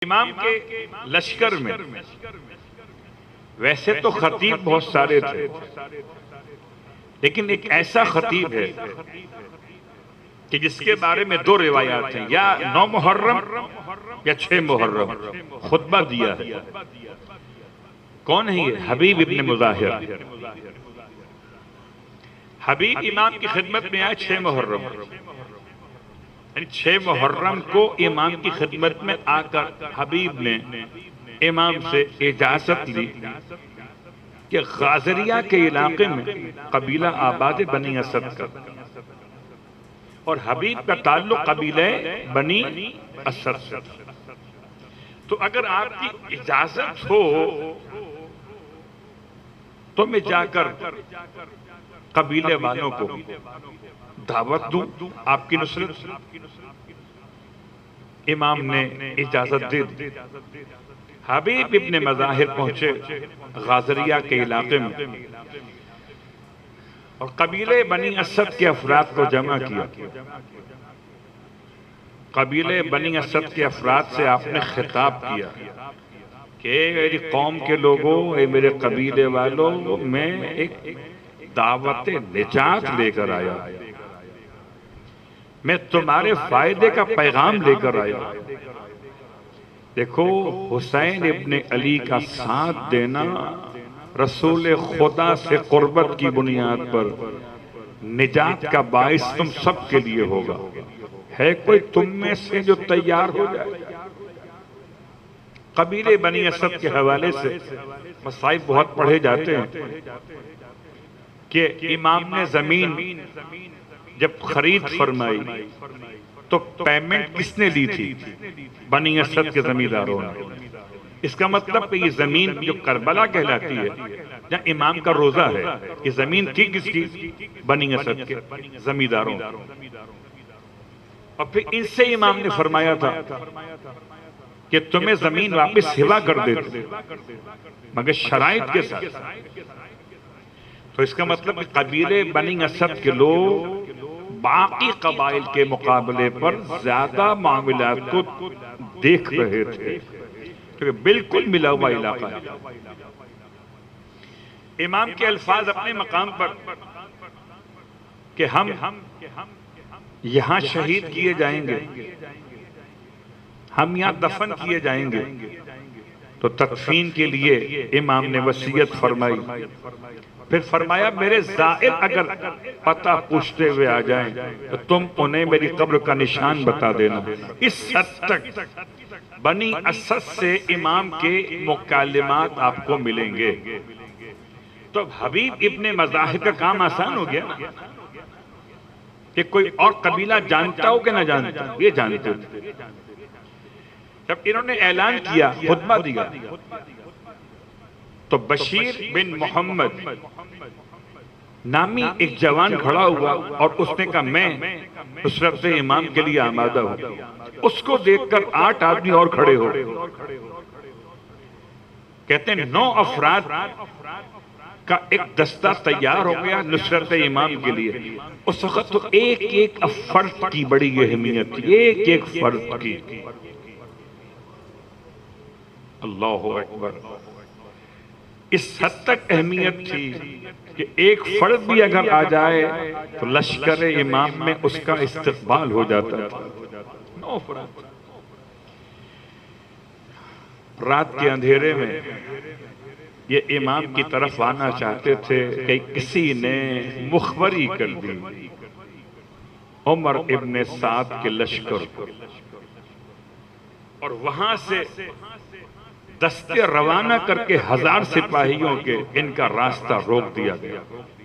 امام کے لشکر میں ویسے تو خطیب بہت سارے تھے، لیکن ایک ایسا خطیب ہے کہ جس کے بارے میں دو روایات ہیں، یا 9 محرم یا 6 محرم خطبہ دیا ہے۔ کون ہے یہ؟ حبیب ابن مظاہر۔ حبیب امام کی خدمت میں آئے 6 محرم، یعنی 6 محرم کو امام کی خدمت میں آ کر حبیب نے امام سے اجازت لی کہ غازریہ کے علاقے میں قبیلہ آباد بنی اسد کا، اور حبیب کا تعلق قبیلہ بنی اسد سے، تو اگر آپ کی اجازت ہو تو میں جا کر قبیلے والوں کو دعوت دوں آپ کی نصرت۔ امام نے اجازت دے دی۔ حبیب ابن مظاہر پہنچے غازریہ کے علاقے میں اور قبیلے بنی اسد کے افراد کو جمع کیا۔ قبیلے بنی اسد کے افراد سے آپ نے خطاب کیا کہ اے میری قوم کے لوگوں، اے میرے قبیلے والوں، میں ایک دعوت نجات لے کر آیا، میں تمہارے فائدے کا پیغام لے کر آیا۔ دیکھو، حسین ابن علی کا ساتھ دینا رسول خدا سے قربت کی بنیاد پر نجات کا باعث تم سب کے لیے ہوگا۔ ہے کوئی تم میں سے جو تیار ہو جائے؟ قبیلے بنی اسد کے حوالے سے مصائب بہت پڑھے جاتے ہیں کہ امام نے زمین جب خرید فرمائی تو پیمنٹ کس نے لی تھی؟ بنی اسد کے زمینداروں نے۔ اس کا مطلب کہ یہ زمین جو کربلا کہلاتی ہے، جہاں امام کا روزہ ہے، یہ زمین تھی کس کی؟ بنی اسد کے زمینداروں۔ اور پھر ان سے امام نے فرمایا تھا کہ تمہیں زمین واپس ہبا کر دیتے، مگر شرائط کے ساتھ۔ تو اس کا مطلب کہ قبیلے بنی اسد کے لوگ باقی قبائل کے مقابلے پر زیادہ معاملات کو دیکھ رہے تھے، کیونکہ بالکل ملا ہوا علاقہ ہے۔ امام کے الفاظ اپنے مقام پر کہ ہم یہاں شہید کیے جائیں گے، ہم یہاں دفن کیے جائیں گے، تو تدفین کے لیے امام نے وصیت فرمائی۔ پھر فرمایا میرے زائر اگر پتہ پوچھتے ہوئے آ جائیں تو تم انہیں میری قبر کا نشان بتا دینا۔ اس حد تک بنی اسد سے امام کے مکالمات آپ کو ملیں گے۔ تو حبیب ابن مظاہر کا کام آسان ہو گیا نا، کہ کوئی اور قبیلہ جانتا ہو کہ نہ جانتا، یہ جانتے تھے۔ جب انہوں نے اعلان کیا، خطبہ دیا، تو بشیر بن محمد نامی ایک جوان کھڑا ہوا اور اس نے کہا میں نصرت امام کے لیے آمادہ ہوں۔ اس کو دیکھ کر 8 آدمی اور کھڑے ہو، کہتے ہیں 9 افراد کا ایک دستہ تیار ہو گیا نصرت امام کے لیے۔ اس وقت تو ایک ایک فرد کی بڑی اہمیت تھی، ایک ایک فرد کی۔ اللہ اکبر! اس حد تک اہمیت تھی کہ ایک فرد بھی اگر آ جائے تو لشکر امام میں اس کا استقبال ہو جاتا تھا۔ 9 فرد رات کے اندھیرے میں یہ امام کی طرف آنا چاہتے تھے کہ کسی نے مخبری کر دی عمر ابن سعد کے لشکر کو، اور وہاں سے دستے روانہ کر کے 1000 سپاہیوں کے ان کا راستہ روک دیا گیا۔